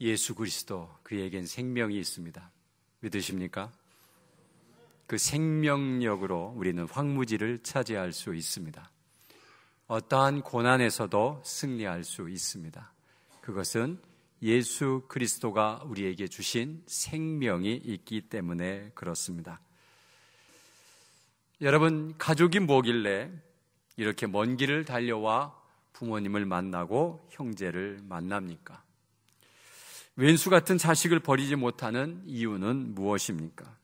예수 그리스도, 그에겐 생명이 있습니다. 믿으십니까? 그 생명력으로 우리는 황무지를 차지할 수 있습니다. 어떠한 고난에서도 승리할 수 있습니다. 그것은 예수 그리스도가 우리에게 주신 생명이 있기 때문에 그렇습니다. 여러분, 가족이 뭐길래 이렇게 먼 길을 달려와 부모님을 만나고 형제를 만납니까? 왼수 같은 자식을 버리지 못하는 이유는 무엇입니까?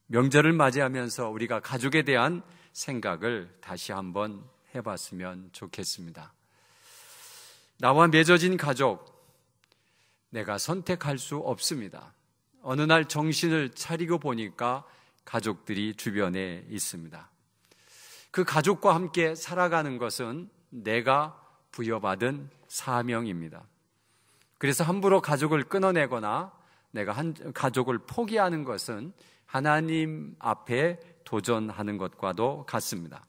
명절을 맞이하면서 우리가 가족에 대한 생각을 다시 한번 해봤으면 좋겠습니다. 나와 맺어진 가족, 내가 선택할 수 없습니다. 어느 날 정신을 차리고 보니까 가족들이 주변에 있습니다. 그 가족과 함께 살아가는 것은 내가 부여받은 사명입니다. 그래서 함부로 가족을 끊어내거나 내가 가족을 포기하는 것은 하나님 앞에 도전하는 것과도 같습니다.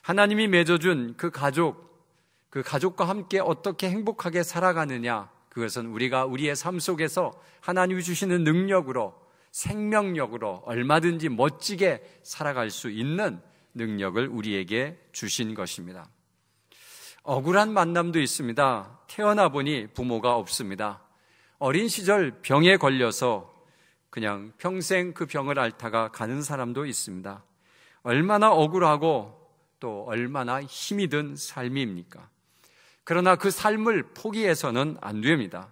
하나님이 맺어준 그 가족과 함께 어떻게 행복하게 살아가느냐, 그것은 우리가 우리의 삶 속에서 하나님이 주시는 능력으로, 생명력으로 얼마든지 멋지게 살아갈 수 있는 능력을 우리에게 주신 것입니다. 억울한 만남도 있습니다. 태어나 보니 부모가 없습니다. 어린 시절 병에 걸려서 그냥 평생 그 병을 앓다가 가는 사람도 있습니다. 얼마나 억울하고 또 얼마나 힘이 든 삶입니까? 그러나 그 삶을 포기해서는 안 됩니다.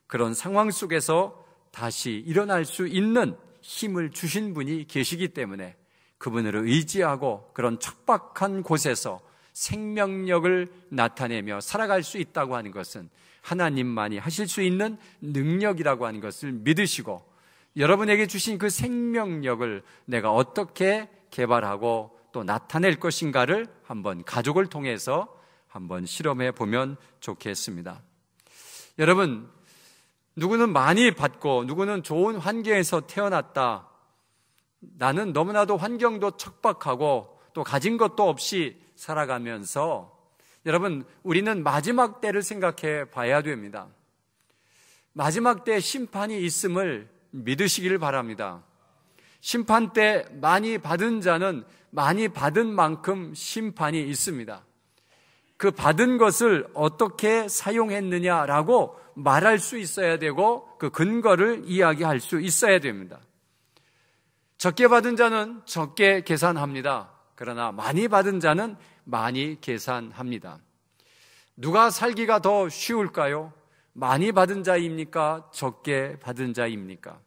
그런 상황 속에서 다시 일어날 수 있는 힘을 주신 분이 계시기 때문에 그분을 의지하고 그런 척박한 곳에서 생명력을 나타내며 살아갈 수 있다고 하는 것은 하나님만이 하실 수 있는 능력이라고 하는 것을 믿으시고, 여러분에게 주신 그 생명력을 내가 어떻게 개발하고 또 나타낼 것인가를 한번 가족을 통해서 한번 실험해 보면 좋겠습니다. 여러분, 누구는 많이 받고 누구는 좋은 환경에서 태어났다. 나는 너무나도 환경도 척박하고 또 가진 것도 없이 살아가면서, 여러분, 우리는 마지막 때를 생각해 봐야 됩니다. 마지막 때 심판이 있음을 믿으시기를 바랍니다. 심판 때 많이 받은 자는 많이 받은 만큼 심판이 있습니다. 그 받은 것을 어떻게 사용했느냐라고 말할 수 있어야 되고 그 근거를 이야기할 수 있어야 됩니다. 적게 받은 자는 적게 계산합니다. 그러나 많이 받은 자는 많이 계산합니다. 누가 살기가 더 쉬울까요? 많이 받은 자입니까? 적게 받은 자입니까?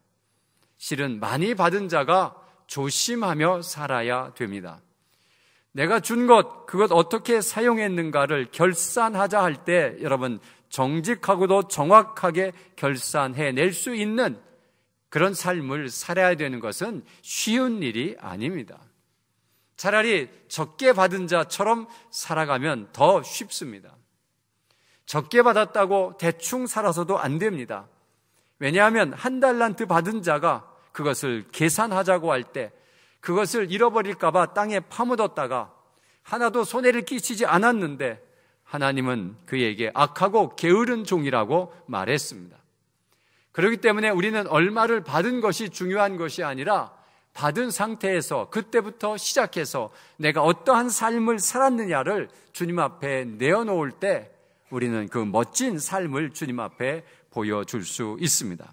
실은 많이 받은 자가 조심하며 살아야 됩니다. 내가 준 것, 그것 어떻게 사용했는가를 결산하자 할 때 여러분, 정직하고도 정확하게 결산해낼 수 있는 그런 삶을 살아야 되는 것은 쉬운 일이 아닙니다. 차라리 적게 받은 자처럼 살아가면 더 쉽습니다. 적게 받았다고 대충 살아서도 안 됩니다. 왜냐하면 1달란트 받은 자가 그것을 계산하자고 할 때 그것을 잃어버릴까 봐 땅에 파묻었다가 하나도 손해를 끼치지 않았는데 하나님은 그에게 악하고 게으른 종이라고 말했습니다. 그렇기 때문에 우리는 얼마를 받은 것이 중요한 것이 아니라 받은 상태에서 그때부터 시작해서 내가 어떠한 삶을 살았느냐를 주님 앞에 내어놓을 때 우리는 그 멋진 삶을 주님 앞에 보여줄 수 있습니다.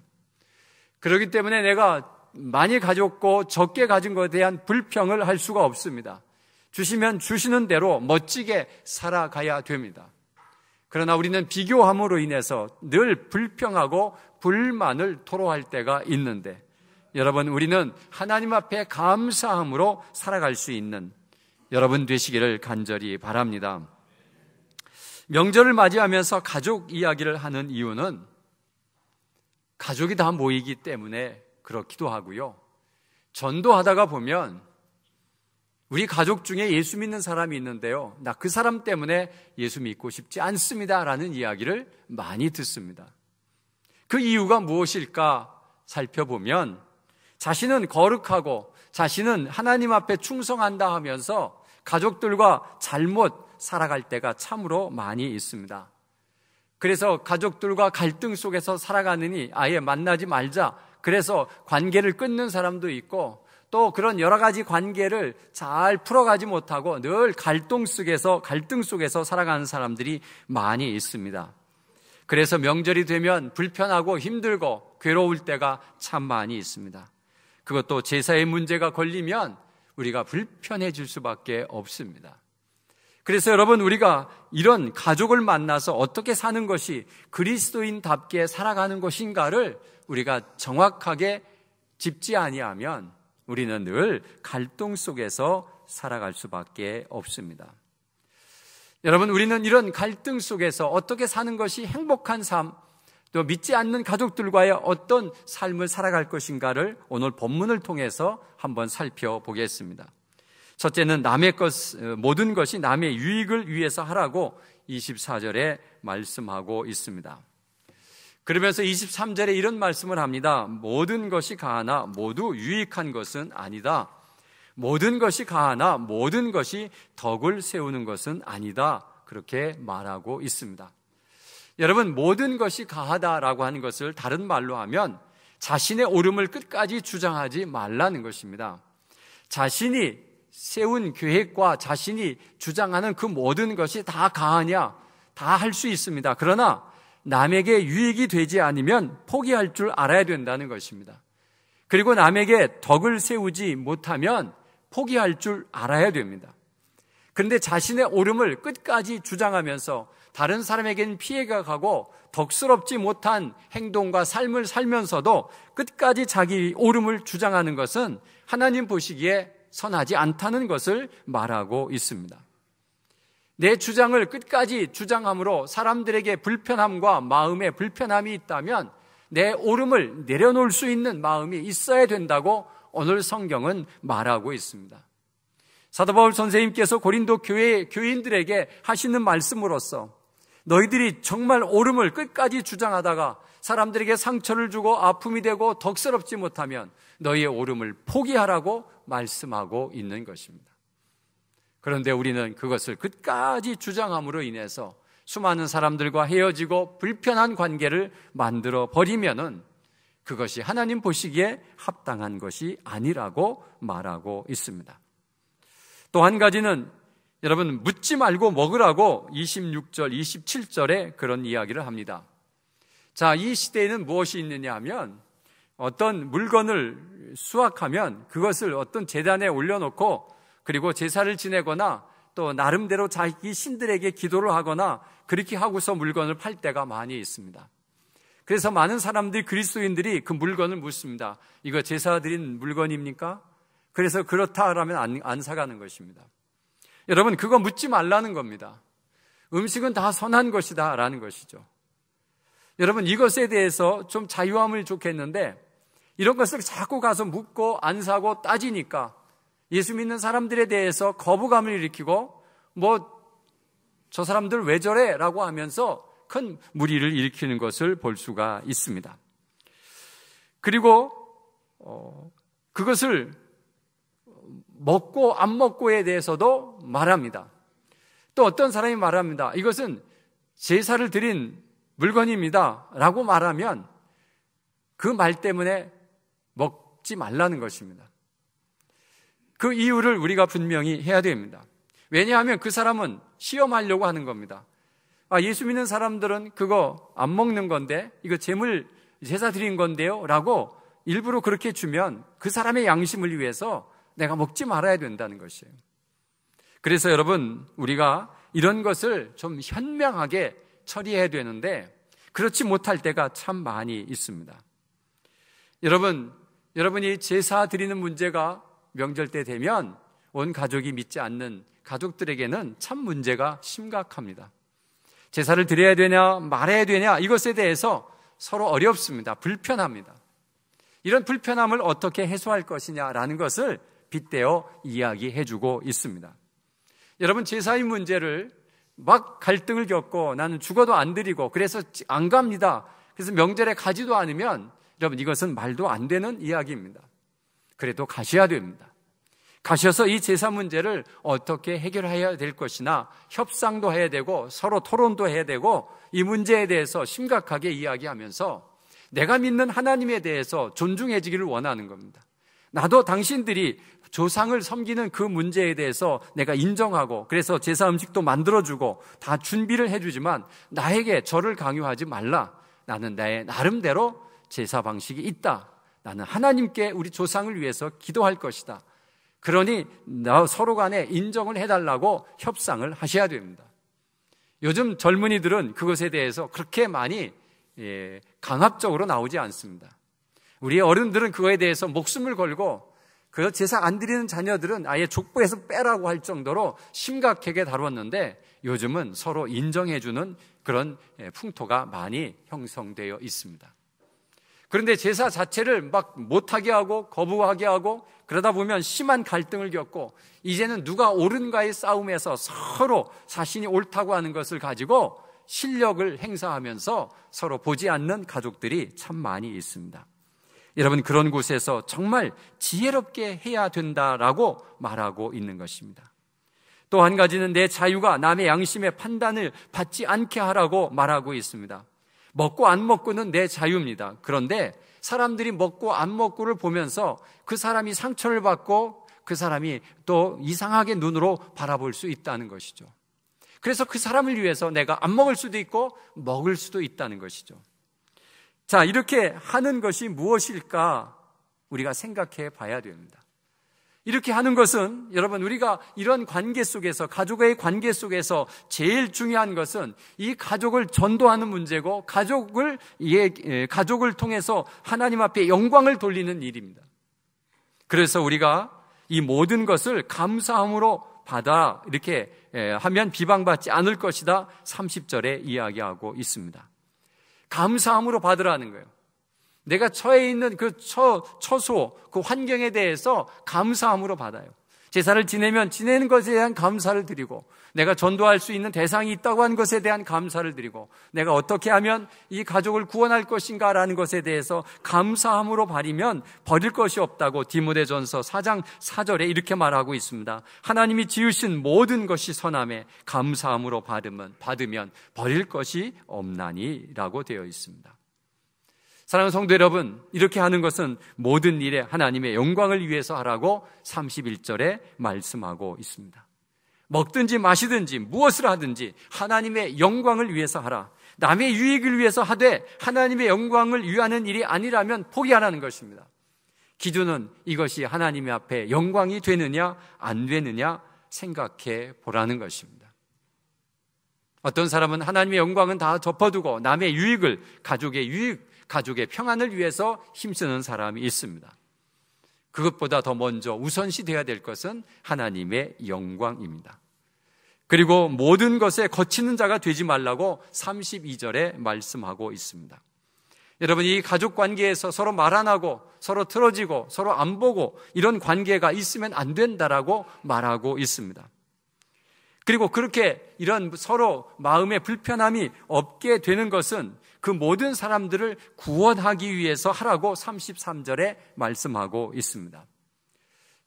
그렇기 때문에 내가 많이 가졌고 적게 가진 것에 대한 불평을 할 수가 없습니다. 주시면 주시는 대로 멋지게 살아가야 됩니다. 그러나 우리는 비교함으로 인해서 늘 불평하고 불만을 토로할 때가 있는데, 여러분, 우리는 하나님 앞에 감사함으로 살아갈 수 있는 여러분 되시기를 간절히 바랍니다. 명절을 맞이하면서 가족 이야기를 하는 이유는 가족이 다 모이기 때문에 그렇기도 하고요. 전도하다가 보면 우리 가족 중에 예수 믿는 사람이 있는데요, 나 그 사람 때문에 예수 믿고 싶지 않습니다 라는 이야기를 많이 듣습니다. 그 이유가 무엇일까 살펴보면 자신은 거룩하고 자신은 하나님 앞에 충성한다 하면서 가족들과 잘못 살아갈 때가 참으로 많이 있습니다. 그래서 가족들과 갈등 속에서 살아가느니 아예 만나지 말자. 그래서 관계를 끊는 사람도 있고, 또 그런 여러 가지 관계를 잘 풀어가지 못하고 늘 갈등 속에서 살아가는 사람들이 많이 있습니다. 그래서 명절이 되면 불편하고 힘들고 괴로울 때가 참 많이 있습니다. 그것도 제사의 문제가 걸리면 우리가 불편해질 수밖에 없습니다. 그래서 여러분, 우리가 이런 가족을 만나서 어떻게 사는 것이 그리스도인답게 살아가는 것인가를 우리가 정확하게 짚지 아니하면 우리는 늘 갈등 속에서 살아갈 수밖에 없습니다. 여러분, 우리는 이런 갈등 속에서 어떻게 사는 것이 행복한 삶, 또 믿지 않는 가족들과의 어떤 삶을 살아갈 것인가를 오늘 본문을 통해서 한번 살펴보겠습니다. 첫째는 모든 것이 남의 유익을 위해서 하라고 24절에 말씀하고 있습니다. 그러면서 23절에 이런 말씀을 합니다. 모든 것이 가하나 모두 유익한 것은 아니다. 모든 것이 가하나 모든 것이 덕을 세우는 것은 아니다. 그렇게 말하고 있습니다. 여러분, 모든 것이 가하다라고 하는 것을 다른 말로 하면 자신의 옳음을 끝까지 주장하지 말라는 것입니다. 자신이 세운 계획과 자신이 주장하는 그 모든 것이 다 가하냐? 다 할 수 있습니다. 그러나 남에게 유익이 되지 않으면 포기할 줄 알아야 된다는 것입니다. 그리고 남에게 덕을 세우지 못하면 포기할 줄 알아야 됩니다. 그런데 자신의 옳음을 끝까지 주장하면서 다른 사람에게는 피해가 가고 덕스럽지 못한 행동과 삶을 살면서도 끝까지 자기 옳음을 주장하는 것은 하나님 보시기에 선하지 않다는 것을 말하고 있습니다. 내 주장을 끝까지 주장함으로 사람들에게 불편함과 마음에 불편함이 있다면 내 옳음을 내려놓을 수 있는 마음이 있어야 된다고 오늘 성경은 말하고 있습니다. 사도 바울 선생님께서 고린도 교인들에게 하시는 말씀으로서 너희들이 정말 옳음을 끝까지 주장하다가 사람들에게 상처를 주고 아픔이 되고 덕스럽지 못하면 너희의 옳음을 포기하라고 말씀하고 있는 것입니다. 그런데 우리는 그것을 끝까지 주장함으로 인해서 수많은 사람들과 헤어지고 불편한 관계를 만들어 버리면은 그것이 하나님 보시기에 합당한 것이 아니라고 말하고 있습니다. 또 한 가지는 여러분, 묻지 말고 먹으라고 26절, 27절에 그런 이야기를 합니다. 자, 이 시대에는 무엇이 있느냐 하면 어떤 물건을 수확하면 그것을 어떤 제단에 올려놓고 그리고 제사를 지내거나 또 나름대로 자기 신들에게 기도를 하거나 그렇게 하고서 물건을 팔 때가 많이 있습니다. 그래서 많은 사람들이, 그리스도인들이 그 물건을 묻습니다. 이거 제사 드린 물건입니까? 그래서 그렇다라면 안 사가는 것입니다. 여러분, 그거 묻지 말라는 겁니다. 음식은 다 선한 것이다 라는 것이죠. 여러분, 이것에 대해서 좀 자유함을 좋겠는데 이런 것을 자꾸 가서 묻고 안 사고 따지니까 예수 믿는 사람들에 대해서 거부감을 일으키고 저 사람들 왜 저래? 라고 하면서 큰 무리를 일으키는 것을 볼 수가 있습니다. 그리고 그것을 먹고 안 먹고에 대해서도 말합니다. 또 어떤 사람이 말합니다. 이것은 제사를 드린 물건입니다 라고 말하면 그 말 때문에 먹지 말라는 것입니다. 그 이유를 우리가 분명히 해야 됩니다. 왜냐하면 그 사람은 시험하려고 하는 겁니다. 예수 믿는 사람들은 그거 안 먹는 건데 이거 제사 드린 건데요 라고 일부러 그렇게 주면 그 사람의 양심을 위해서 내가 먹지 말아야 된다는 것이에요. 그래서 여러분, 우리가 이런 것을 좀 현명하게 처리해야 되는데 그렇지 못할 때가 참 많이 있습니다. 여러분이 제사 드리는 문제가 명절 때 되면 온 가족이 믿지 않는 가족들에게는 참 문제가 심각합니다. 제사를 드려야 되냐 말아야 되냐 이것에 대해서 서로 어렵습니다. 불편합니다. 이런 불편함을 어떻게 해소할 것이냐라는 것을 빗대어 이야기해주고 있습니다. 여러분, 제사의 문제를 막 갈등을 겪고 나는 죽어도 안 드리고 그래서 안 갑니다. 그래서 명절에 가지도 않으면 여러분, 이것은 말도 안 되는 이야기입니다. 그래도 가셔야 됩니다. 가셔서 이 제사 문제를 어떻게 해결해야 될 것이나 협상도 해야 되고 서로 토론도 해야 되고 이 문제에 대해서 심각하게 이야기하면서 내가 믿는 하나님에 대해서 존중해지기를 원하는 겁니다. 나도 당신들이 조상을 섬기는 그 문제에 대해서 내가 인정하고 그래서 제사 음식도 만들어주고 다 준비를 해주지만 나에게 절을 강요하지 말라. 나는 나의 나름대로 제사 방식이 있다. 나는 하나님께 우리 조상을 위해서 기도할 것이다. 그러니 서로 간에 인정을 해달라고 협상을 하셔야 됩니다. 요즘 젊은이들은 그것에 대해서 그렇게 많이 강압적으로 나오지 않습니다. 우리 어른들은 그거에 대해서 목숨을 걸고 그 제사 안 드리는 자녀들은 아예 족보에서 빼라고 할 정도로 심각하게 다뤘는데 요즘은 서로 인정해주는 그런 풍토가 많이 형성되어 있습니다. 그런데 제사 자체를 막 못하게 하고 거부하게 하고 그러다 보면 심한 갈등을 겪고 이제는 누가 옳은가의 싸움에서 서로 자신이 옳다고 하는 것을 가지고 실력을 행사하면서 서로 보지 않는 가족들이 참 많이 있습니다. 여러분, 그런 곳에서 정말 지혜롭게 해야 된다라고 말하고 있는 것입니다. 또 한 가지는 내 자유가 남의 양심의 판단을 받지 않게 하라고 말하고 있습니다. 먹고 안 먹고는 내 자유입니다. 그런데 사람들이 먹고 안 먹고를 보면서 그 사람이 상처를 받고 그 사람이 또 이상하게 눈으로 바라볼 수 있다는 것이죠. 그래서 그 사람을 위해서 내가 안 먹을 수도 있고 먹을 수도 있다는 것이죠. 자, 이렇게 하는 것이 무엇일까 우리가 생각해 봐야 됩니다. 이렇게 하는 것은 여러분 우리가 이런 관계 속에서 가족의 관계 속에서 제일 중요한 것은 이 가족을 전도하는 문제고 가족을 통해서 하나님 앞에 영광을 돌리는 일입니다. 그래서 우리가 이 모든 것을 감사함으로 받아 이렇게 하면 비방받지 않을 것이다 30절에 이야기하고 있습니다. 감사함으로 받으라는 거예요. 내가 처해 있는 그 처소, 그 환경에 대해서 감사함으로 받아요. 제사를 지내면 지내는 것에 대한 감사를 드리고 내가 전도할 수 있는 대상이 있다고 하는 것에 대한 감사를 드리고 내가 어떻게 하면 이 가족을 구원할 것인가라는 것에 대해서 감사함으로 버리면 버릴 것이 없다고 디모데전서 4장 4절에 이렇게 말하고 있습니다. 하나님이 지으신 모든 것이 선함에 감사함으로 받으면 버릴 것이 없나니라고 되어 있습니다. 사랑하는 성도 여러분, 이렇게 하는 것은 모든 일에 하나님의 영광을 위해서 하라고 31절에 말씀하고 있습니다. 먹든지 마시든지 무엇을 하든지 하나님의 영광을 위해서 하라. 남의 유익을 위해서 하되 하나님의 영광을 위하는 일이 아니라면 포기하라는 것입니다. 기준은 이것이 하나님 앞에 영광이 되느냐 안 되느냐 생각해 보라는 것입니다. 어떤 사람은 하나님의 영광은 다 덮어두고 남의 유익을, 가족의 유익, 가족의 평안을 위해서 힘쓰는 사람이 있습니다. 그것보다 더 먼저 우선시 되어야 될 것은 하나님의 영광입니다. 그리고 모든 것에 거치는 자가 되지 말라고 32절에 말씀하고 있습니다. 여러분, 이 가족 관계에서 서로 말 안 하고 서로 틀어지고 서로 안 보고 이런 관계가 있으면 안 된다라고 말하고 있습니다. 그리고 그렇게 이런 서로 마음의 불편함이 없게 되는 것은 그 모든 사람들을 구원하기 위해서 하라고 33절에 말씀하고 있습니다.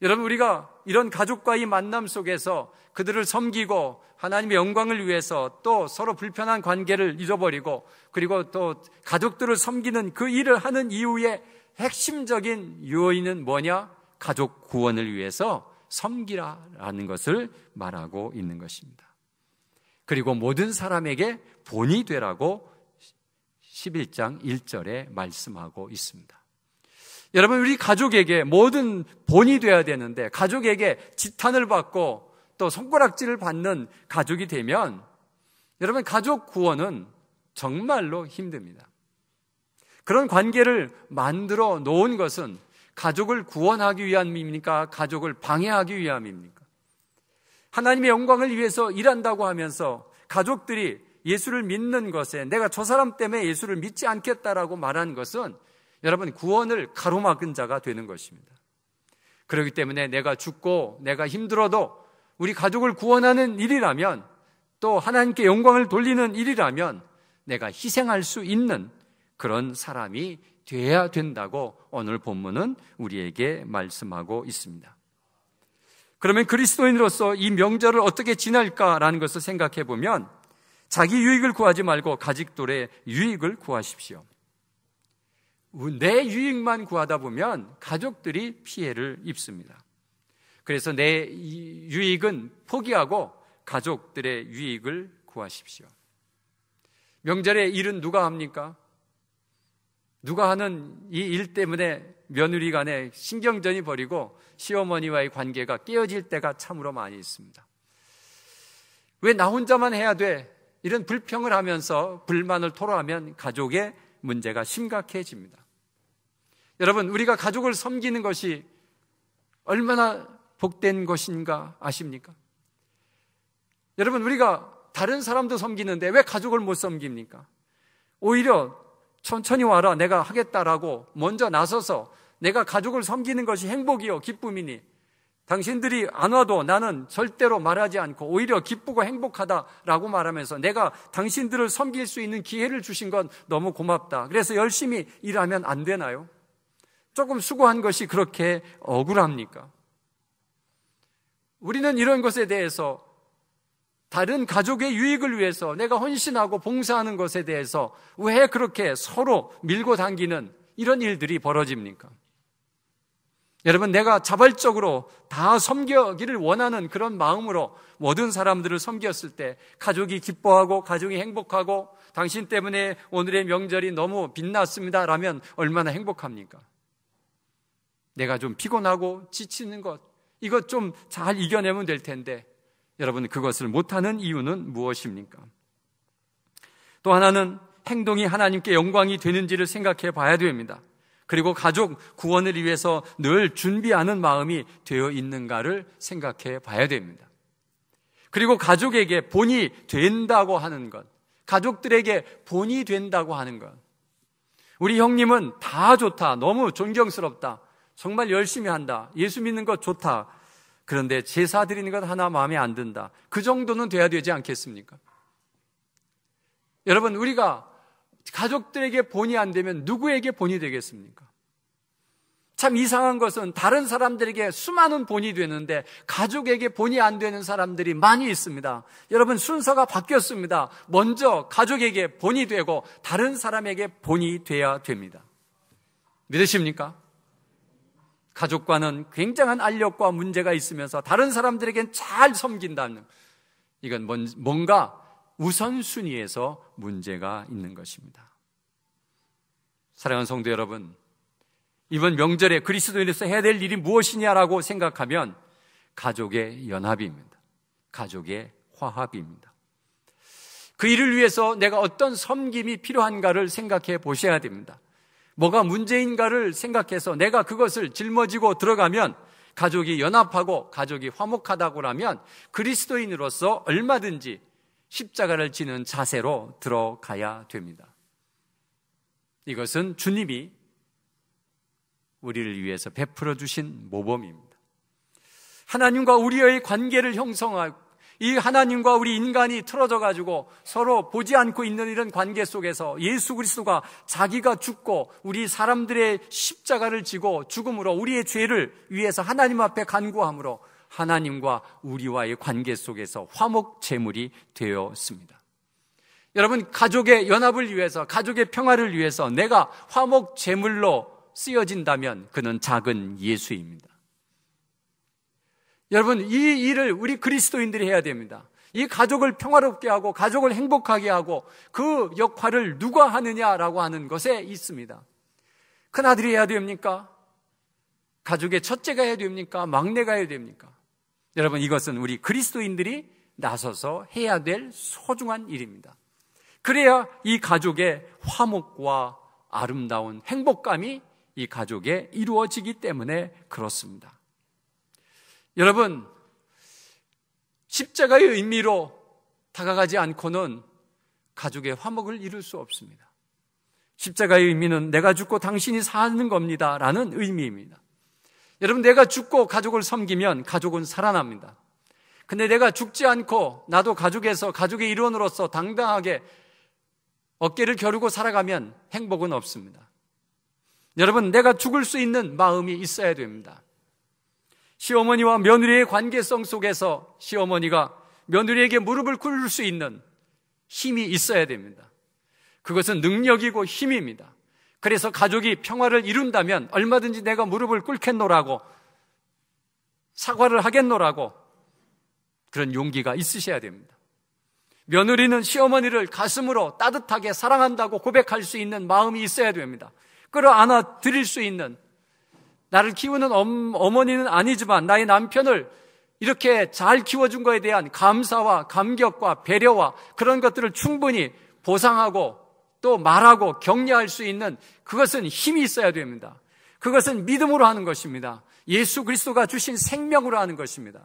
여러분, 우리가 이런 가족과의 만남 속에서 그들을 섬기고 하나님의 영광을 위해서 또 서로 불편한 관계를 잊어버리고 그리고 또 가족들을 섬기는 그 일을 하는 이유의 핵심적인 요인은 뭐냐? 가족 구원을 위해서 섬기라라는 것을 말하고 있는 것입니다. 그리고 모든 사람에게 본이 되라고 11장 1절에 말씀하고 있습니다. 여러분, 우리 가족에게 모든 본이 되어야 되는데 가족에게 지탄을 받고 또 손가락질을 받는 가족이 되면 여러분, 가족 구원은 정말로 힘듭니다. 그런 관계를 만들어 놓은 것은 가족을 구원하기 위함입니까? 가족을 방해하기 위함입니까? 하나님의 영광을 위해서 일한다고 하면서 가족들이 예수를 믿는 것에 내가 저 사람 때문에 예수를 믿지 않겠다라고 말한 것은 여러분, 구원을 가로막은 자가 되는 것입니다. 그렇기 때문에 내가 죽고 내가 힘들어도 우리 가족을 구원하는 일이라면 또 하나님께 영광을 돌리는 일이라면 내가 희생할 수 있는 그런 사람이 되어야 된다고 오늘 본문은 우리에게 말씀하고 있습니다. 그러면 그리스도인으로서 이 명절을 어떻게 지낼까라는 것을 생각해 보면 자기 유익을 구하지 말고 가족들의 유익을 구하십시오. 내 유익만 구하다 보면 가족들이 피해를 입습니다. 그래서 내 유익은 포기하고 가족들의 유익을 구하십시오. 명절에 일은 누가 합니까? 누가 하는 이 일 때문에 며느리 간에 신경전이 벌이고 시어머니와의 관계가 깨어질 때가 참으로 많이 있습니다. 왜 나 혼자만 해야 돼? 이런 불평을 하면서 불만을 토로하면 가족의 문제가 심각해집니다. 여러분, 우리가 가족을 섬기는 것이 얼마나 복된 것인가 아십니까? 여러분, 우리가 다른 사람도 섬기는데 왜 가족을 못 섬깁니까? 오히려 천천히 와라, 내가 하겠다라고 먼저 나서서 내가 가족을 섬기는 것이 행복이요 기쁨이니 당신들이 안 와도 나는 절대로 말하지 않고 오히려 기쁘고 행복하다라고 말하면서 내가 당신들을 섬길 수 있는 기회를 주신 건 너무 고맙다. 그래서 열심히 일하면 안 되나요? 조금 수고한 것이 그렇게 억울합니까? 우리는 이런 것에 대해서 다른 가족의 유익을 위해서 내가 헌신하고 봉사하는 것에 대해서 왜 그렇게 서로 밀고 당기는 이런 일들이 벌어집니까? 여러분, 내가 자발적으로 다 섬기기를 원하는 그런 마음으로 모든 사람들을 섬겼을 때 가족이 기뻐하고 가족이 행복하고 당신 때문에 오늘의 명절이 너무 빛났습니다 라면 얼마나 행복합니까? 내가 좀 피곤하고 지치는 것, 이것 좀 잘 이겨내면 될 텐데 여러분, 그것을 못하는 이유는 무엇입니까? 또 하나는 행동이 하나님께 영광이 되는지를 생각해 봐야 됩니다. 그리고 가족 구원을 위해서 늘 준비하는 마음이 되어 있는가를 생각해 봐야 됩니다. 그리고 가족에게 본이 된다고 하는 것, 가족들에게 본이 된다고 하는 것. 우리 형님은 다 좋다, 너무 존경스럽다, 정말 열심히 한다, 예수 믿는 것 좋다. 그런데 제사 드리는 것 하나 마음에 안 든다. 그 정도는 돼야 되지 않겠습니까? 여러분, 우리가 가족들에게 본이 안 되면 누구에게 본이 되겠습니까? 참 이상한 것은 다른 사람들에게 수많은 본이 되는데 가족에게 본이 안 되는 사람들이 많이 있습니다. 여러분, 순서가 바뀌었습니다. 먼저 가족에게 본이 되고 다른 사람에게 본이 돼야 됩니다. 믿으십니까? 가족과는 굉장한 알력과 문제가 있으면서 다른 사람들에겐 잘 섬긴다는, 이건 뭔가 우선순위에서 문제가 있는 것입니다. 사랑하는 성도 여러분, 이번 명절에 그리스도인으로서 해야 될 일이 무엇이냐라고 생각하면 가족의 연합입니다. 가족의 화합입니다. 그 일을 위해서 내가 어떤 섬김이 필요한가를 생각해 보셔야 됩니다. 뭐가 문제인가를 생각해서 내가 그것을 짊어지고 들어가면 가족이 연합하고 가족이 화목하다고 하면 그리스도인으로서 얼마든지 십자가를 지는 자세로 들어가야 됩니다. 이것은 주님이 우리를 위해서 베풀어 주신 모범입니다. 하나님과 우리의 관계를 형성하고 이 하나님과 우리 인간이 틀어져 가지고 서로 보지 않고 있는 이런 관계 속에서 예수 그리스도가 자기가 죽고 우리 사람들의 십자가를 지고 죽음으로 우리의 죄를 위해서 하나님 앞에 간구함으로 하나님과 우리와의 관계 속에서 화목 제물이 되었습니다. 여러분, 가족의 연합을 위해서, 가족의 평화를 위해서 내가 화목 제물로 쓰여진다면 그는 작은 예수입니다. 여러분, 이 일을 우리 그리스도인들이 해야 됩니다. 이 가족을 평화롭게 하고 가족을 행복하게 하고 그 역할을 누가 하느냐라고 하는 것에 있습니다. 큰아들이 해야 됩니까? 가족의 첫째가 해야 됩니까? 막내가 해야 됩니까? 여러분, 이것은 우리 그리스도인들이 나서서 해야 될 소중한 일입니다. 그래야 이 가족의 화목과 아름다운 행복감이 이 가족에 이루어지기 때문에 그렇습니다. 여러분, 십자가의 의미로 다가가지 않고는 가족의 화목을 이룰 수 없습니다. 십자가의 의미는 내가 죽고 당신이 사는 겁니다 라는 의미입니다. 여러분, 내가 죽고 가족을 섬기면 가족은 살아납니다. 근데 내가 죽지 않고 나도 가족에서 가족의 일원으로서 당당하게 어깨를 겨루고 살아가면 행복은 없습니다. 여러분, 내가 죽을 수 있는 마음이 있어야 됩니다. 시어머니와 며느리의 관계성 속에서 시어머니가 며느리에게 무릎을 꿇을 수 있는 힘이 있어야 됩니다. 그것은 능력이고 힘입니다. 그래서 가족이 평화를 이룬다면 얼마든지 내가 무릎을 꿇겠노라고, 사과를 하겠노라고 그런 용기가 있으셔야 됩니다. 며느리는 시어머니를 가슴으로 따뜻하게 사랑한다고 고백할 수 있는 마음이 있어야 됩니다. 끌어안아 드릴 수 있는, 나를 키우는 어머니는 아니지만 나의 남편을 이렇게 잘 키워준 것에 대한 감사와 감격과 배려와 그런 것들을 충분히 보상하고 또 말하고 격려할 수 있는, 그것은 힘이 있어야 됩니다. 그것은 믿음으로 하는 것입니다. 예수 그리스도가 주신 생명으로 하는 것입니다.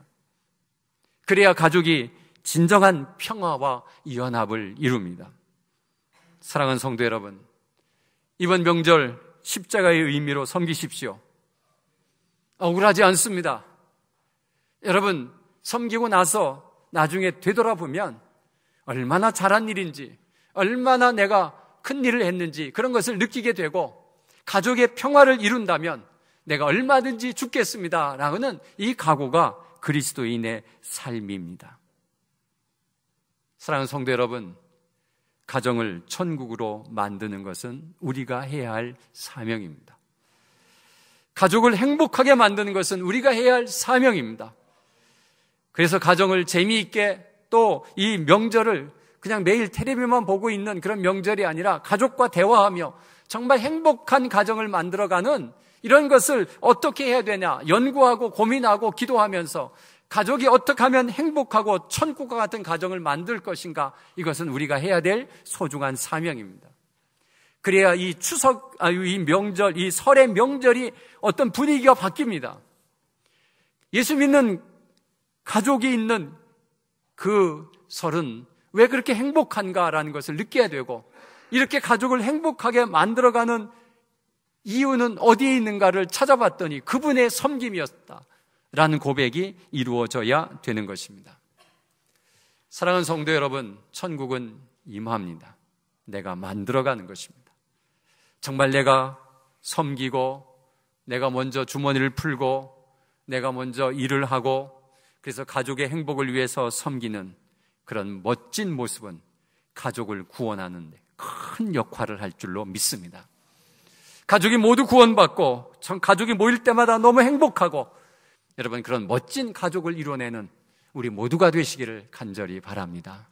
그래야 가족이 진정한 평화와 연합을 이룹니다. 사랑하는 성도 여러분, 이번 명절 십자가의 의미로 섬기십시오. 억울하지 않습니다. 여러분, 섬기고 나서 나중에 되돌아보면 얼마나 잘한 일인지, 얼마나 내가 큰 일을 했는지 그런 것을 느끼게 되고, 가족의 평화를 이룬다면 내가 얼마든지 죽겠습니다 라는 이 각오가 그리스도인의 삶입니다. 사랑하는 성도 여러분, 가정을 천국으로 만드는 것은 우리가 해야 할 사명입니다. 가족을 행복하게 만드는 것은 우리가 해야 할 사명입니다. 그래서 가정을 재미있게, 또 이 명절을 그냥 매일 텔레비만 보고 있는 그런 명절이 아니라 가족과 대화하며 정말 행복한 가정을 만들어가는 이런 것을 어떻게 해야 되냐 연구하고 고민하고 기도하면서 가족이 어떻게 하면 행복하고 천국과 같은 가정을 만들 것인가, 이것은 우리가 해야 될 소중한 사명입니다. 그래야 이 명절, 이 설의 명절이 어떤 분위기가 바뀝니다. 예수 믿는 가족이 있는 그 설은 왜 그렇게 행복한가라는 것을 느껴야 되고, 이렇게 가족을 행복하게 만들어가는 이유는 어디에 있는가를 찾아봤더니 그분의 섬김이었다라는 고백이 이루어져야 되는 것입니다. 사랑하는 성도 여러분, 천국은 임합니다. 내가 만들어가는 것입니다. 정말 내가 섬기고, 내가 먼저 주머니를 풀고, 내가 먼저 일을 하고, 그래서 가족의 행복을 위해서 섬기는 그런 멋진 모습은 가족을 구원하는 데 큰 역할을 할 줄로 믿습니다. 가족이 모두 구원받고 가족이 모일 때마다 너무 행복하고, 여러분 그런 멋진 가족을 이뤄내는 우리 모두가 되시기를 간절히 바랍니다.